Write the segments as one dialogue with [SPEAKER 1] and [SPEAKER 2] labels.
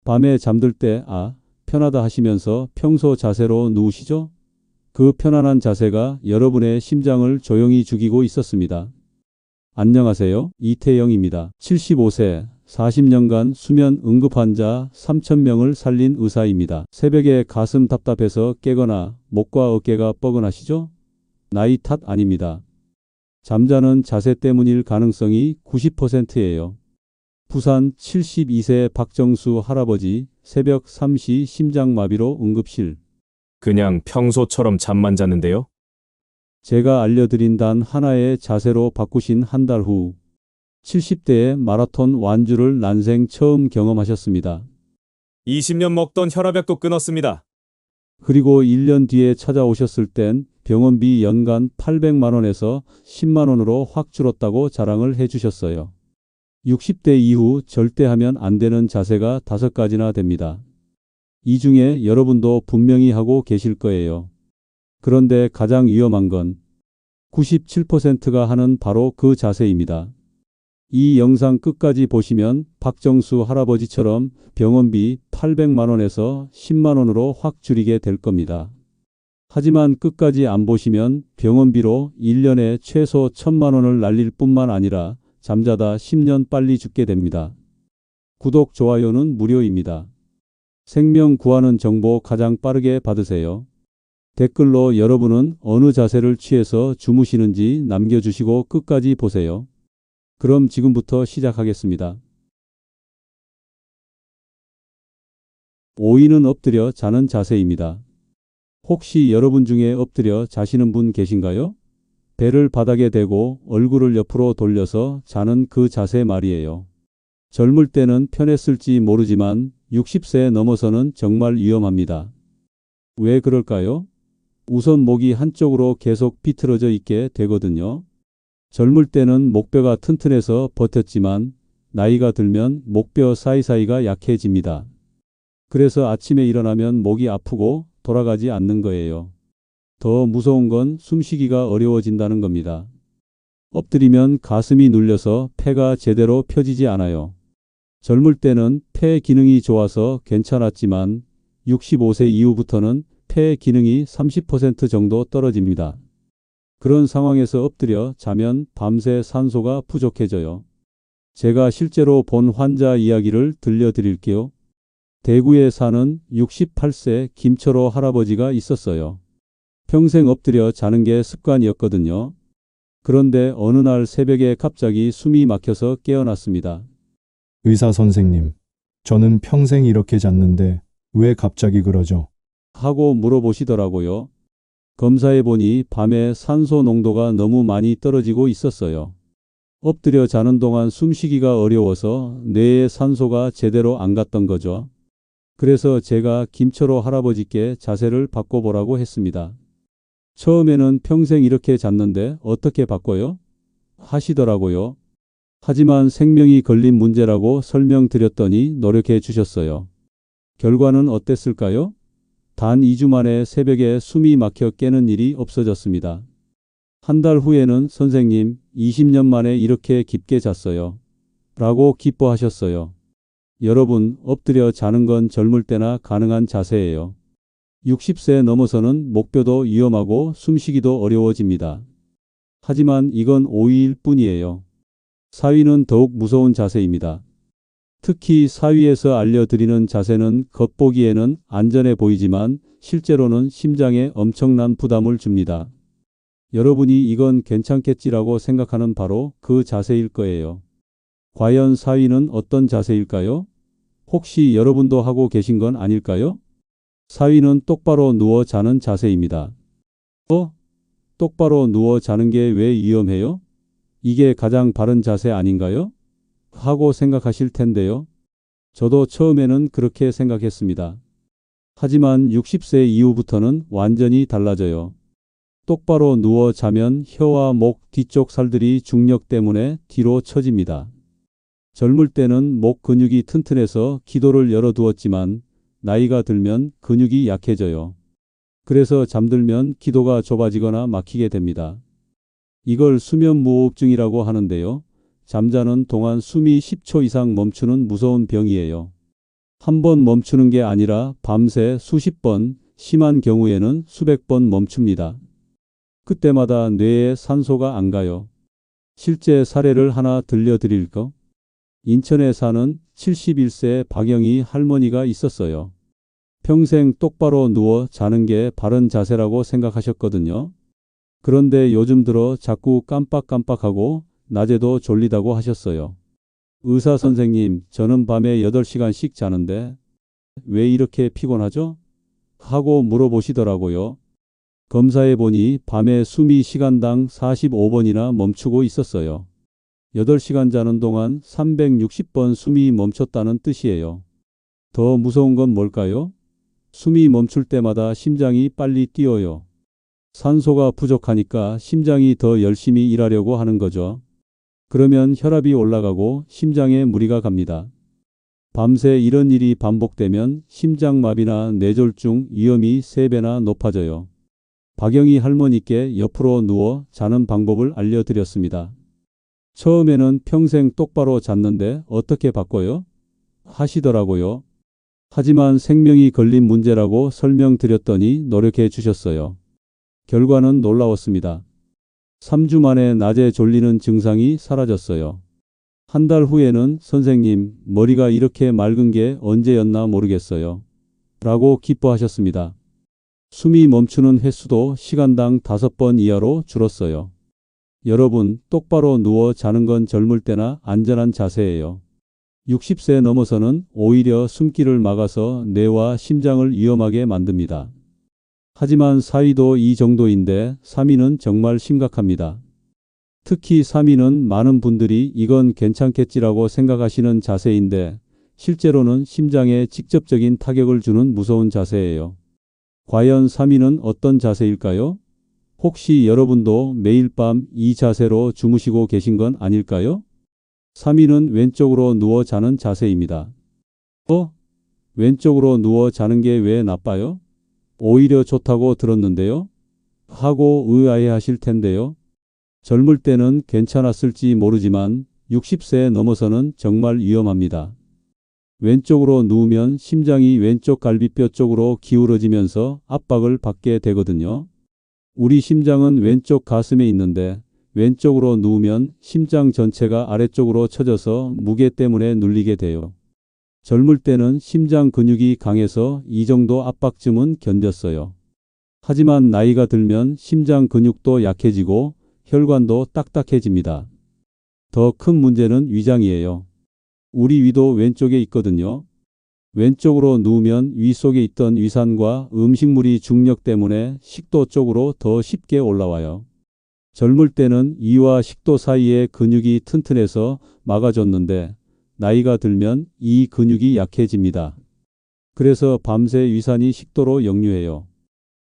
[SPEAKER 1] 밤에 잠들 때 편하다 하시면서 평소 자세로 누우시죠? 그 편안한 자세가 여러분의 심장을 조용히 죽이고 있었습니다. 안녕하세요. 이태영입니다. 75세, 40년간 수면 응급 환자 3,000명을 살린 의사입니다. 새벽에 가슴 답답해서 깨거나 목과 어깨가 뻐근하시죠? 나이 탓 아닙니다. 잠자는 자세 때문일 가능성이 90%예요. 부산 72세 박정수 할아버지 새벽 3시 심장마비로 응급실.
[SPEAKER 2] 그냥 평소처럼 잠만 잤는데요?
[SPEAKER 1] 제가 알려드린 단 하나의 자세로 바꾸신 한 달 후 70대의 마라톤 완주를 난생 처음 경험하셨습니다.
[SPEAKER 2] 20년 먹던 혈압약도 끊었습니다.
[SPEAKER 1] 그리고 1년 뒤에 찾아오셨을 땐 병원비 연간 800만 원에서 10만 원으로 확 줄었다고 자랑을 해주셨어요. 60대 이후 절대 하면 안 되는 자세가 5가지나 됩니다. 이 중에 여러분도 분명히 하고 계실 거예요. 그런데 가장 위험한 건 97%가 하는 바로 그 자세입니다. 이 영상 끝까지 보시면 박정수 할아버지처럼 병원비 800만 원에서 10만 원으로 확 줄이게 될 겁니다. 하지만 끝까지 안 보시면 병원비로 1년에 최소 1,000만 원을 날릴 뿐만 아니라 잠자다 10년 빨리 죽게 됩니다. 구독, 좋아요는 무료입니다. 생명 구하는 정보 가장 빠르게 받으세요. 댓글로 여러분은 어느 자세를 취해서 주무시는지 남겨주시고 끝까지 보세요. 그럼 지금부터 시작하겠습니다. 5위는 엎드려 자는 자세입니다. 혹시 여러분 중에 엎드려 자시는 분 계신가요? 배를 바닥에 대고 얼굴을 옆으로 돌려서 자는 그 자세 말이에요. 젊을 때는 편했을지 모르지만 60세 넘어서는 정말 위험합니다. 왜 그럴까요? 우선 목이 한쪽으로 계속 비틀어져 있게 되거든요. 젊을 때는 목뼈가 튼튼해서 버텼지만 나이가 들면 목뼈 사이사이가 약해집니다. 그래서 아침에 일어나면 목이 아프고 돌아가지 않는 거예요. 더 무서운 건 숨쉬기가 어려워진다는 겁니다. 엎드리면 가슴이 눌려서 폐가 제대로 펴지지 않아요. 젊을 때는 폐 기능이 좋아서 괜찮았지만 65세 이후부터는 폐 기능이 30% 정도 떨어집니다. 그런 상황에서 엎드려 자면 밤새 산소가 부족해져요. 제가 실제로 본 환자 이야기를 들려드릴게요. 대구에 사는 68세 김철호 할아버지가 있었어요. 평생 엎드려 자는 게 습관이었거든요. 그런데 어느 날 새벽에 갑자기 숨이 막혀서 깨어났습니다.
[SPEAKER 3] 의사 선생님, 저는 평생 이렇게 잤는데 왜 갑자기 그러죠?
[SPEAKER 1] 하고 물어보시더라고요. 검사해보니 밤에 산소 농도가 너무 많이 떨어지고 있었어요. 엎드려 자는 동안 숨쉬기가 어려워서 뇌에 산소가 제대로 안 갔던 거죠. 그래서 제가 김철호 할아버지께 자세를 바꿔보라고 했습니다. 처음에는 평생 이렇게 잤는데 어떻게 바꿔요? 하시더라고요. 하지만 생명이 걸린 문제라고 설명드렸더니 노력해 주셨어요. 결과는 어땠을까요? 단 2주 만에 새벽에 숨이 막혀 깨는 일이 없어졌습니다. 한 달 후에는 선생님, 20년 만에 이렇게 깊게 잤어요. 라고 기뻐하셨어요. 여러분, 엎드려 자는 건 젊을 때나 가능한 자세예요. 60세 넘어서는 목뼈도 위험하고 숨쉬기도 어려워집니다. 하지만 이건 5위일 뿐이에요. 4위는 더욱 무서운 자세입니다. 특히 4위에서 알려드리는 자세는 겉보기에는 안전해 보이지만 실제로는 심장에 엄청난 부담을 줍니다. 여러분이 이건 괜찮겠지라고 생각하는 바로 그 자세일 거예요. 과연 4위는 어떤 자세일까요? 혹시 여러분도 하고 계신 건 아닐까요? 4위는 똑바로 누워 자는 자세입니다. 똑바로 누워 자는 게 왜 위험해요? 이게 가장 바른 자세 아닌가요? 하고 생각하실 텐데요. 저도 처음에는 그렇게 생각했습니다. 하지만 60세 이후부터는 완전히 달라져요. 똑바로 누워 자면 혀와 목 뒤쪽 살들이 중력 때문에 뒤로 처집니다. 젊을 때는 목 근육이 튼튼해서 기도를 열어두었지만 나이가 들면 근육이 약해져요. 그래서 잠들면 기도가 좁아지거나 막히게 됩니다. 이걸 수면무호흡증이라고 하는데요. 잠자는 동안 숨이 10초 이상 멈추는 무서운 병이에요. 한 번 멈추는 게 아니라 밤새 수십 번, 심한 경우에는 수백 번 멈춥니다. 그때마다 뇌에 산소가 안 가요. 실제 사례를 하나 들려드릴까? 인천에 사는 71세 박영희 할머니가 있었어요. 평생 똑바로 누워 자는 게 바른 자세라고 생각하셨거든요. 그런데 요즘 들어 자꾸 깜빡깜빡하고 낮에도 졸리다고 하셨어요. 의사 선생님, 저는 밤에 8시간씩 자는데 왜 이렇게 피곤하죠? 하고 물어보시더라고요. 검사해 보니 밤에 숨이 시간당 45번이나 멈추고 있었어요. 8시간 자는 동안 360번 숨이 멈췄다는 뜻이에요. 더 무서운 건 뭘까요? 숨이 멈출 때마다 심장이 빨리 뛰어요. 산소가 부족하니까 심장이 더 열심히 일하려고 하는 거죠. 그러면 혈압이 올라가고 심장에 무리가 갑니다. 밤새 이런 일이 반복되면 심장마비나 뇌졸중 위험이 3배나 높아져요. 박영희 할머니께 옆으로 누워 자는 방법을 알려드렸습니다. 처음에는 평생 똑바로 잤는데 어떻게 바꿔요? 하시더라고요. 하지만 생명이 걸린 문제라고 설명드렸더니 노력해 주셨어요. 결과는 놀라웠습니다. 3주 만에 낮에 졸리는 증상이 사라졌어요. 한 달 후에는 선생님, 머리가 이렇게 맑은 게 언제였나 모르겠어요. 라고 기뻐하셨습니다. 숨이 멈추는 횟수도 시간당 5번 이하로 줄었어요. 여러분, 똑바로 누워 자는 건 젊을 때나 안전한 자세예요. 60세 넘어서는 오히려 숨기를 막아서 뇌와 심장을 위험하게 만듭니다. 하지만 4위도 이 정도인데 3위는 정말 심각합니다. 특히 3위는 많은 분들이 이건 괜찮겠지라고 생각하시는 자세인데 실제로는 심장에 직접적인 타격을 주는 무서운 자세예요. 과연 3위는 어떤 자세일까요? 혹시 여러분도 매일 밤 이 자세로 주무시고 계신 건 아닐까요? 3위는 왼쪽으로 누워 자는 자세입니다. 왼쪽으로 누워 자는 게 왜 나빠요? 오히려 좋다고 들었는데요? 하고 의아해 하실 텐데요. 젊을 때는 괜찮았을지 모르지만 60세 넘어서는 정말 위험합니다. 왼쪽으로 누우면 심장이 왼쪽 갈비뼈 쪽으로 기울어지면서 압박을 받게 되거든요. 우리 심장은 왼쪽 가슴에 있는데 왼쪽으로 누우면 심장 전체가 아래쪽으로 처져서 무게 때문에 눌리게 돼요. 젊을 때는 심장 근육이 강해서 이 정도 압박쯤은 견뎠어요. 하지만 나이가 들면 심장 근육도 약해지고 혈관도 딱딱해집니다. 더 큰 문제는 위장이에요. 우리 위도 왼쪽에 있거든요. 왼쪽으로 누우면 위 속에 있던 위산과 음식물이 중력 때문에 식도 쪽으로 더 쉽게 올라와요. 젊을 때는 이와 식도 사이의 근육이 튼튼해서 막아줬는데 나이가 들면 이 근육이 약해집니다. 그래서 밤새 위산이 식도로 역류해요.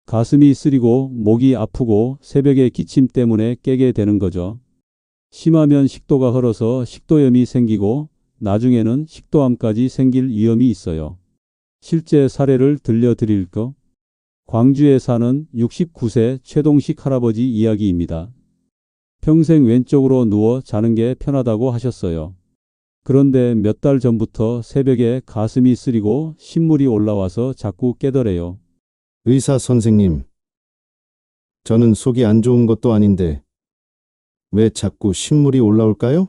[SPEAKER 1] 가슴이 쓰리고 목이 아프고 새벽에 기침 때문에 깨게 되는 거죠. 심하면 식도가 헐어서 식도염이 생기고 나중에는 식도암까지 생길 위험이 있어요. 실제 사례를 들려드릴까? 광주에 사는 69세 최동식 할아버지 이야기입니다. 평생 왼쪽으로 누워 자는 게 편하다고 하셨어요. 그런데 몇 달 전부터 새벽에 가슴이 쓰리고 신물이 올라와서 자꾸 깨더래요.
[SPEAKER 4] 의사 선생님, 저는 속이 안 좋은 것도 아닌데 왜 자꾸 신물이 올라올까요?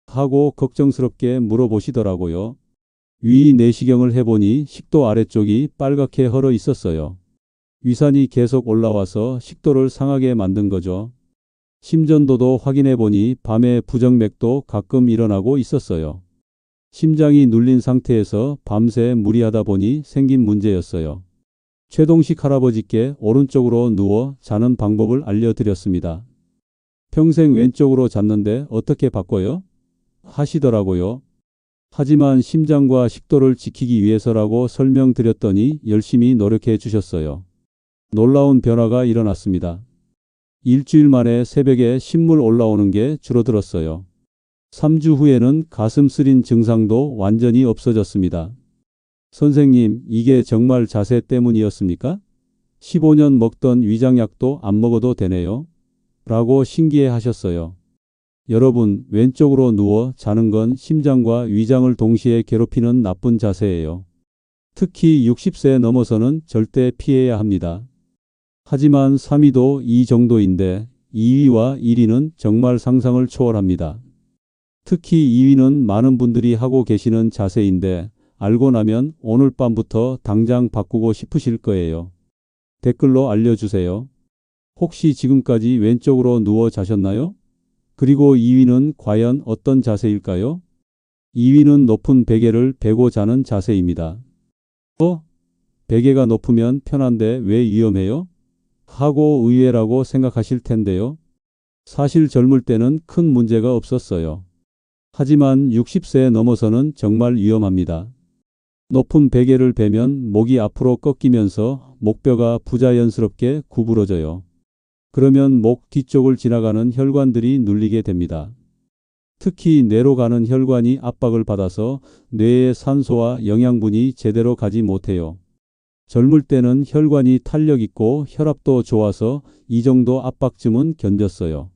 [SPEAKER 1] 하고 걱정스럽게 물어보시더라고요. 위 내시경을 해보니 식도 아래쪽이 빨갛게 헐어 있었어요. 위산이 계속 올라와서 식도를 상하게 만든 거죠. 심전도도 확인해보니 밤에 부정맥도 가끔 일어나고 있었어요. 심장이 눌린 상태에서 밤새 무리하다 보니 생긴 문제였어요. 최동식 할아버지께 오른쪽으로 누워 자는 방법을 알려드렸습니다. 평생 왼쪽으로 잤는데 어떻게 바꿔요? 하시더라고요. 하지만 심장과 식도를 지키기 위해서라고 설명드렸더니 열심히 노력해 주셨어요. 놀라운 변화가 일어났습니다. 일주일 만에 새벽에 신물 올라오는 게 줄어들었어요. 3주 후에는 가슴 쓰린 증상도 완전히 없어졌습니다. 선생님, 이게 정말 자세 때문이었습니까? 15년 먹던 위장약도 안 먹어도 되네요. 라고 신기해 하셨어요. 여러분, 왼쪽으로 누워 자는 건 심장과 위장을 동시에 괴롭히는 나쁜 자세예요. 특히 60세 넘어서는 절대 피해야 합니다. 하지만 3위도 이 정도인데 2위와 1위는 정말 상상을 초월합니다. 특히 2위는 많은 분들이 하고 계시는 자세인데 알고 나면 오늘 밤부터 당장 바꾸고 싶으실 거예요. 댓글로 알려주세요. 혹시 지금까지 왼쪽으로 누워 자셨나요? 그리고 2위는 과연 어떤 자세일까요? 2위는 높은 베개를 베고 자는 자세입니다. 베개가 높으면 편한데 왜 위험해요? 하고 의외라고 생각하실 텐데요. 사실 젊을 때는 큰 문제가 없었어요. 하지만 60세 넘어서는 정말 위험합니다. 높은 베개를 베면 목이 앞으로 꺾이면서 목뼈가 부자연스럽게 구부러져요. 그러면 목 뒤쪽을 지나가는 혈관들이 눌리게 됩니다. 특히 뇌로 가는 혈관이 압박을 받아서 뇌에 산소와 영양분이 제대로 가지 못해요. 젊을 때는 혈관이 탄력 있고 혈압도 좋아서 이 정도 압박쯤은 견뎠어요.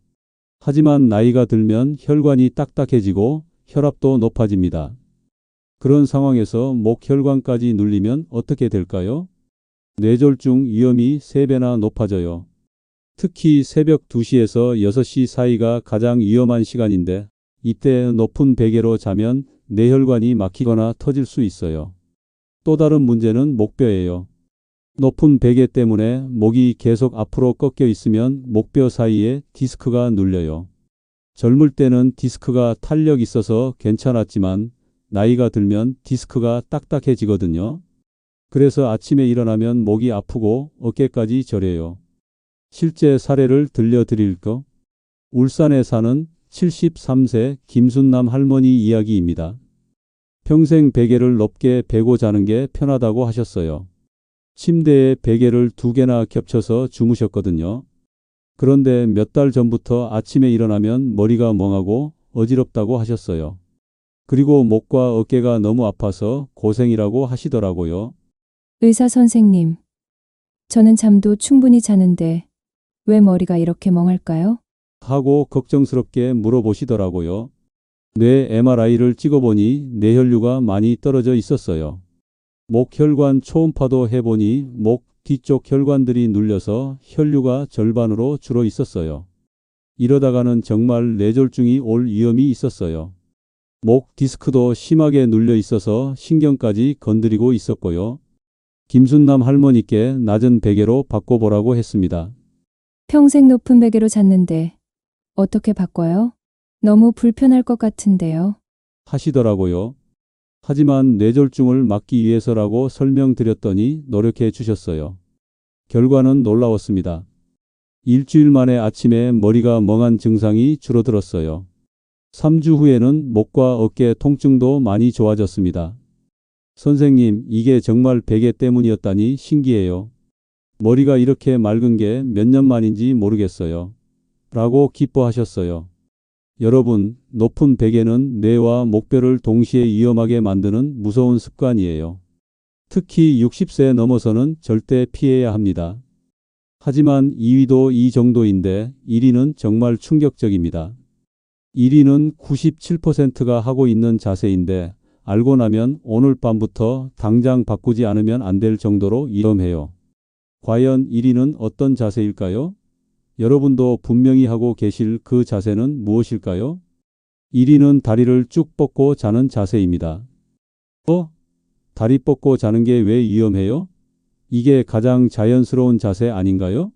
[SPEAKER 1] 하지만 나이가 들면 혈관이 딱딱해지고 혈압도 높아집니다. 그런 상황에서 목혈관까지 눌리면 어떻게 될까요? 뇌졸중 위험이 3배나 높아져요. 특히 새벽 2시에서 6시 사이가 가장 위험한 시간인데 이때 높은 베개로 자면 뇌혈관이 막히거나 터질 수 있어요. 또 다른 문제는 목뼈예요. 높은 베개 때문에 목이 계속 앞으로 꺾여 있으면 목뼈 사이에 디스크가 눌려요. 젊을 때는 디스크가 탄력 있어서 괜찮았지만 나이가 들면 디스크가 딱딱해지거든요. 그래서 아침에 일어나면 목이 아프고 어깨까지 저려요. 실제 사례를 들려드릴까? 울산에 사는 73세 김순남 할머니 이야기입니다. 평생 베개를 높게 베고 자는 게 편하다고 하셨어요. 침대에 베개를 2개나 겹쳐서 주무셨거든요. 그런데 몇 달 전부터 아침에 일어나면 머리가 멍하고 어지럽다고 하셨어요. 그리고 목과 어깨가 너무 아파서 고생이라고 하시더라고요.
[SPEAKER 5] 의사 선생님, 저는 잠도 충분히 자는데 왜 머리가 이렇게 멍할까요?
[SPEAKER 1] 하고 걱정스럽게 물어보시더라고요. 뇌 MRI를 찍어보니 뇌혈류가 많이 떨어져 있었어요. 목혈관 초음파도 해보니 목 뒤쪽 혈관들이 눌려서 혈류가 절반으로 줄어 있었어요. 이러다가는 정말 뇌졸중이 올 위험이 있었어요. 목 디스크도 심하게 눌려 있어서 신경까지 건드리고 있었고요. 김순남 할머니께 낮은 베개로 바꿔보라고 했습니다.
[SPEAKER 5] 평생 높은 베개로 잤는데 어떻게 바꿔요? 너무 불편할 것 같은데요.
[SPEAKER 1] 하시더라고요. 하지만 뇌졸중을 막기 위해서라고 설명드렸더니 노력해 주셨어요. 결과는 놀라웠습니다. 일주일 만에 아침에 머리가 멍한 증상이 줄어들었어요. 3주 후에는 목과 어깨 통증도 많이 좋아졌습니다. 선생님, 이게 정말 베개 때문이었다니 신기해요. 머리가 이렇게 맑은 게 몇 년 만인지 모르겠어요. 라고 기뻐하셨어요. 여러분, 높은 베개는 뇌와 목뼈를 동시에 위험하게 만드는 무서운 습관이에요. 특히 60세 넘어서는 절대 피해야 합니다. 하지만 2위도 이 정도인데 1위는 정말 충격적입니다. 1위는 97%가 하고 있는 자세인데 알고 나면 오늘 밤부터 당장 바꾸지 않으면 안 될 정도로 위험해요. 과연 1위는 어떤 자세일까요? 여러분도 분명히 하고 계실 그 자세는 무엇일까요? 1위는 다리를 쭉 뻗고 자는 자세입니다. 다리 뻗고 자는 게 왜 위험해요? 이게 가장 자연스러운 자세 아닌가요?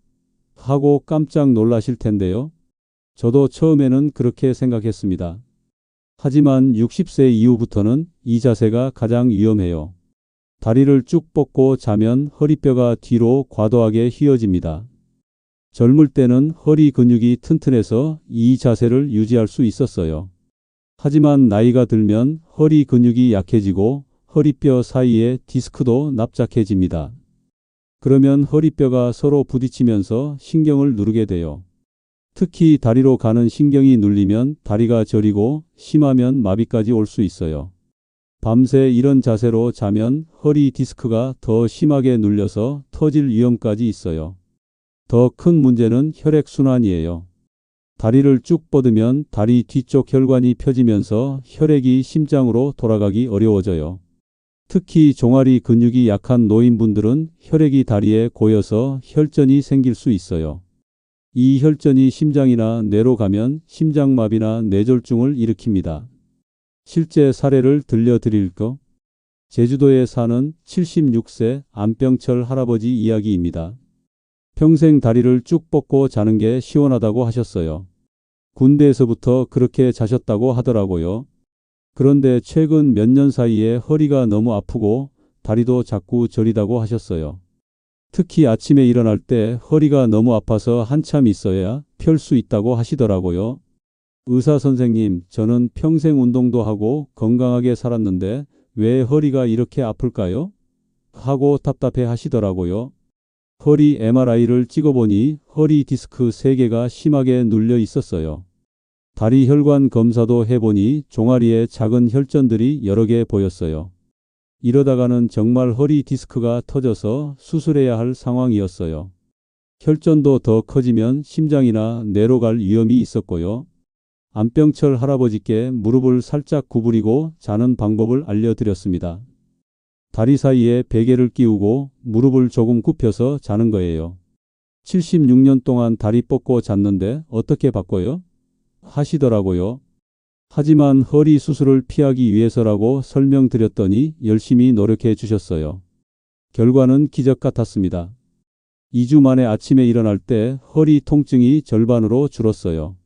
[SPEAKER 1] 하고 깜짝 놀라실 텐데요. 저도 처음에는 그렇게 생각했습니다. 하지만 60세 이후부터는 이 자세가 가장 위험해요. 다리를 쭉 뻗고 자면 허리뼈가 뒤로 과도하게 휘어집니다. 젊을 때는 허리 근육이 튼튼해서 이 자세를 유지할 수 있었어요. 하지만 나이가 들면 허리 근육이 약해지고 허리뼈 사이에 디스크도 납작해집니다. 그러면 허리뼈가 서로 부딪히면서 신경을 누르게 돼요. 특히 다리로 가는 신경이 눌리면 다리가 저리고 심하면 마비까지 올 수 있어요. 밤새 이런 자세로 자면 허리 디스크가 더 심하게 눌려서 터질 위험까지 있어요. 더 큰 문제는 혈액순환이에요. 다리를 쭉 뻗으면 다리 뒤쪽 혈관이 펴지면서 혈액이 심장으로 돌아가기 어려워져요. 특히 종아리 근육이 약한 노인분들은 혈액이 다리에 고여서 혈전이 생길 수 있어요. 이 혈전이 심장이나 뇌로 가면 심장마비나 뇌졸중을 일으킵니다. 실제 사례를 들려드릴까? 제주도에 사는 76세 안병철 할아버지 이야기입니다. 평생 다리를 쭉 뻗고 자는 게 시원하다고 하셨어요. 군대에서부터 그렇게 자셨다고 하더라고요. 그런데 최근 몇 년 사이에 허리가 너무 아프고 다리도 자꾸 저리다고 하셨어요. 특히 아침에 일어날 때 허리가 너무 아파서 한참 있어야 펼 수 있다고 하시더라고요. 의사 선생님, 저는 평생 운동도 하고 건강하게 살았는데 왜 허리가 이렇게 아플까요? 하고 답답해 하시더라고요. 허리 MRI를 찍어보니 허리 디스크 3개가 심하게 눌려 있었어요. 다리 혈관 검사도 해보니 종아리에 작은 혈전들이 여러 개 보였어요. 이러다가는 정말 허리 디스크가 터져서 수술해야 할 상황이었어요. 혈전도 더 커지면 심장이나 뇌로 갈 위험이 있었고요. 안병철 할아버지께 무릎을 살짝 구부리고 자는 방법을 알려드렸습니다. 다리 사이에 베개를 끼우고 무릎을 조금 굽혀서 자는 거예요. 76년 동안 다리 뻗고 잤는데 어떻게 바꿔요? 하시더라고요. 하지만 허리 수술을 피하기 위해서라고 설명드렸더니 열심히 노력해 주셨어요. 결과는 기적 같았습니다. 2주 만에 아침에 일어날 때 허리 통증이 절반으로 줄었어요.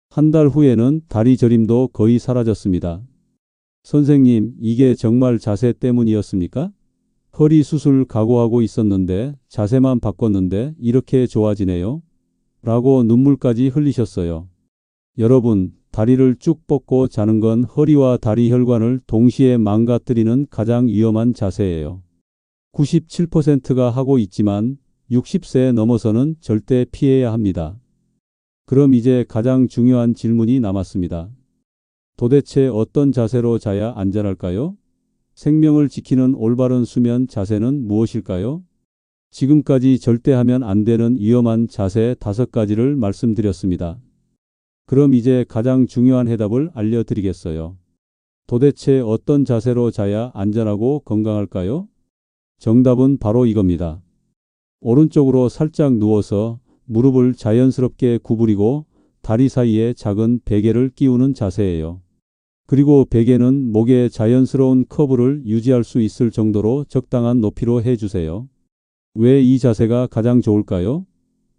[SPEAKER 1] 한 달 후에는 다리 저림도 거의 사라졌습니다. 선생님, 이게 정말 자세 때문이었습니까? 허리 수술 각오하고 있었는데 자세만 바꿨는데 이렇게 좋아지네요? 라고 눈물까지 흘리셨어요. 여러분, 다리를 쭉 뻗고 자는 건 허리와 다리 혈관을 동시에 망가뜨리는 가장 위험한 자세예요. 97%가 하고 있지만 60세 넘어서는 절대 피해야 합니다. 그럼 이제 가장 중요한 질문이 남았습니다. 도대체 어떤 자세로 자야 안전할까요? 생명을 지키는 올바른 수면 자세는 무엇일까요? 지금까지 절대 하면 안 되는 위험한 자세 5가지를 말씀드렸습니다. 그럼 이제 가장 중요한 해답을 알려드리겠어요. 도대체 어떤 자세로 자야 안전하고 건강할까요? 정답은 바로 이겁니다. 오른쪽으로 살짝 누워서 무릎을 자연스럽게 구부리고 다리 사이에 작은 베개를 끼우는 자세예요. 그리고 베개는 목에 자연스러운 커브를 유지할 수 있을 정도로 적당한 높이로 해주세요. 왜 이 자세가 가장 좋을까요?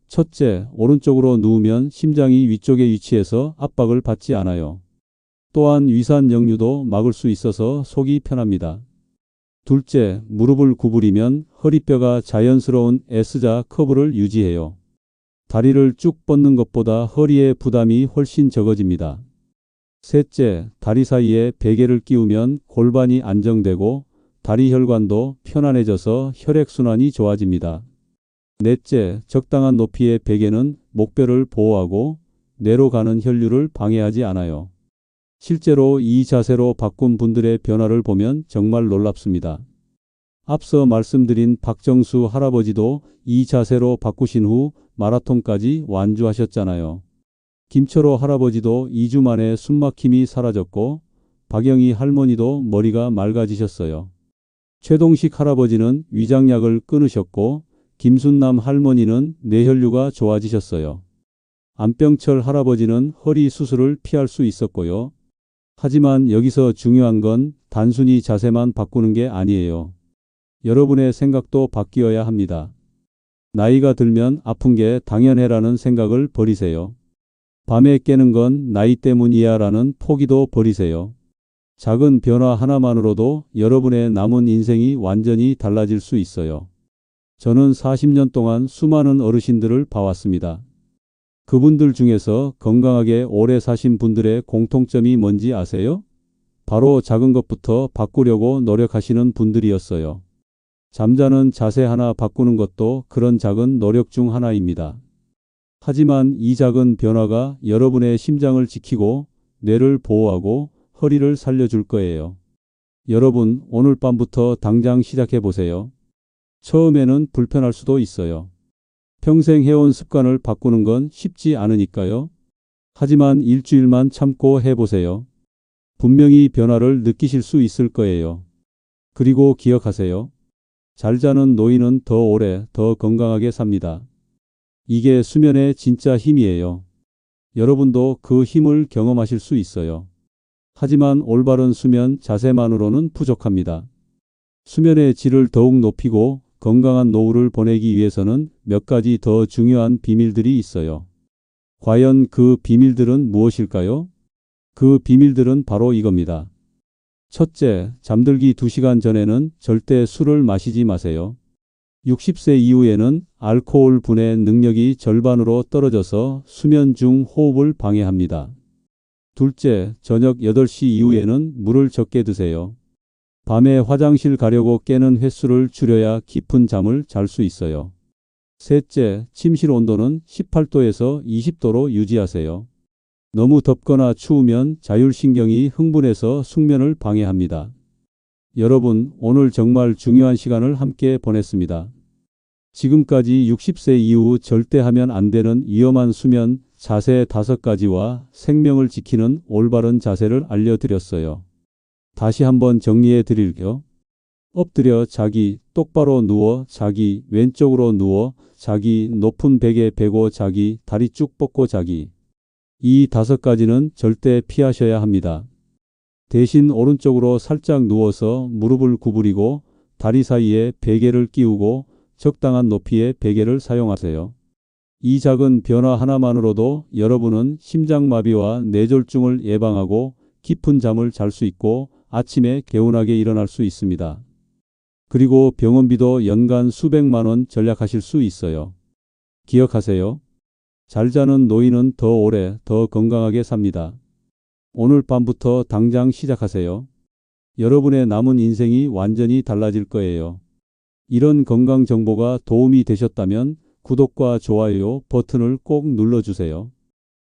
[SPEAKER 1] 첫째, 오른쪽으로 누우면 심장이 위쪽에 위치해서 압박을 받지 않아요. 또한 위산 역류도 막을 수 있어서 속이 편합니다. 둘째, 무릎을 구부리면 허리뼈가 자연스러운 S자 커브를 유지해요. 다리를 쭉 뻗는 것보다 허리에 부담이 훨씬 적어집니다. 셋째, 다리 사이에 베개를 끼우면 골반이 안정되고 다리 혈관도 편안해져서 혈액순환이 좋아집니다. 넷째, 적당한 높이의 베개는 목뼈를 보호하고 뇌로 가는 혈류를 방해하지 않아요. 실제로 이 자세로 바꾼 분들의 변화를 보면 정말 놀랍습니다. 앞서 말씀드린 박정수 할아버지도 이 자세로 바꾸신 후 마라톤까지 완주하셨잖아요. 김철호 할아버지도 2주 만에 숨막힘이 사라졌고 박영희 할머니도 머리가 맑아지셨어요. 최동식 할아버지는 위장약을 끊으셨고 김순남 할머니는 뇌혈류가 좋아지셨어요. 안병철 할아버지는 허리 수술을 피할 수 있었고요. 하지만 여기서 중요한 건 단순히 자세만 바꾸는 게 아니에요. 여러분의 생각도 바뀌어야 합니다. 나이가 들면 아픈 게 당연해라는 생각을 버리세요. 밤에 깨는 건 나이 때문이야 라는 포기도 버리세요. 작은 변화 하나만으로도 여러분의 남은 인생이 완전히 달라질 수 있어요. 저는 40년 동안 수많은 어르신들을 봐왔습니다. 그분들 중에서 건강하게 오래 사신 분들의 공통점이 뭔지 아세요? 바로 작은 것부터 바꾸려고 노력하시는 분들이었어요. 잠자는 자세 하나 바꾸는 것도 그런 작은 노력 중 하나입니다. 하지만 이 작은 변화가 여러분의 심장을 지키고 뇌를 보호하고 허리를 살려줄 거예요. 여러분, 오늘 밤부터 당장 시작해 보세요. 처음에는 불편할 수도 있어요. 평생 해온 습관을 바꾸는 건 쉽지 않으니까요. 하지만 일주일만 참고 해보세요. 분명히 변화를 느끼실 수 있을 거예요. 그리고 기억하세요. 잘 자는 노인은 더 오래, 더 건강하게 삽니다. 이게 수면의 진짜 힘이에요. 여러분도 그 힘을 경험하실 수 있어요. 하지만 올바른 수면 자세만으로는 부족합니다. 수면의 질을 더욱 높이고 건강한 노후를 보내기 위해서는 몇 가지 더 중요한 비밀들이 있어요. 과연 그 비밀들은 무엇일까요? 그 비밀들은 바로 이겁니다. 첫째, 잠들기 2시간 전에는 절대 술을 마시지 마세요. 60세 이후에는 알코올 분해 능력이 절반으로 떨어져서 수면 중 호흡을 방해합니다. 둘째, 저녁 8시 이후에는 물을 적게 드세요. 밤에 화장실 가려고 깨는 횟수를 줄여야 깊은 잠을 잘 수 있어요. 셋째, 침실 온도는 18도에서 20도로 유지하세요. 너무 덥거나 추우면 자율신경이 흥분해서 숙면을 방해합니다. 여러분, 오늘 정말 중요한 시간을 함께 보냈습니다. 지금까지 60세 이후 절대 하면 안 되는 위험한 수면 자세 5가지와 생명을 지키는 올바른 자세를 알려드렸어요. 다시 한번 정리해 드릴게요. 엎드려 자기, 똑바로 누워 자기, 왼쪽으로 누워 자기, 높은 베개 베고 자기, 다리 쭉 뻗고 자기. 이 5가지는 절대 피하셔야 합니다. 대신 오른쪽으로 살짝 누워서 무릎을 구부리고 다리 사이에 베개를 끼우고 적당한 높이의 베개를 사용하세요. 이 작은 변화 하나만으로도 여러분은 심장마비와 뇌졸중을 예방하고 깊은 잠을 잘 수 있고 아침에 개운하게 일어날 수 있습니다. 그리고 병원비도 연간 수백만 원 절약하실 수 있어요. 기억하세요. 잘 자는 노인은 더 오래, 더 건강하게 삽니다. 오늘 밤부터 당장 시작하세요. 여러분의 남은 인생이 완전히 달라질 거예요. 이런 건강 정보가 도움이 되셨다면 구독과 좋아요 버튼을 꼭 눌러주세요.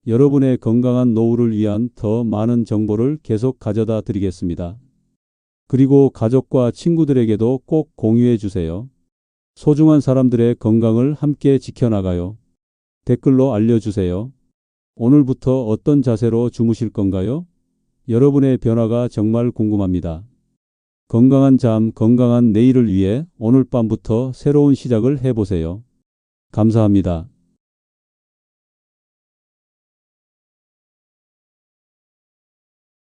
[SPEAKER 1] 여러분의 건강한 노후를 위한 더 많은 정보를 계속 가져다 드리겠습니다. 그리고 가족과 친구들에게도 꼭 공유해 주세요. 소중한 사람들의 건강을 함께 지켜나가요. 댓글로 알려주세요. 오늘부터 어떤 자세로 주무실 건가요? 여러분의 변화가 정말 궁금합니다. 건강한 잠, 건강한 내일을 위해 오늘 밤부터 새로운 시작을 해보세요. 감사합니다.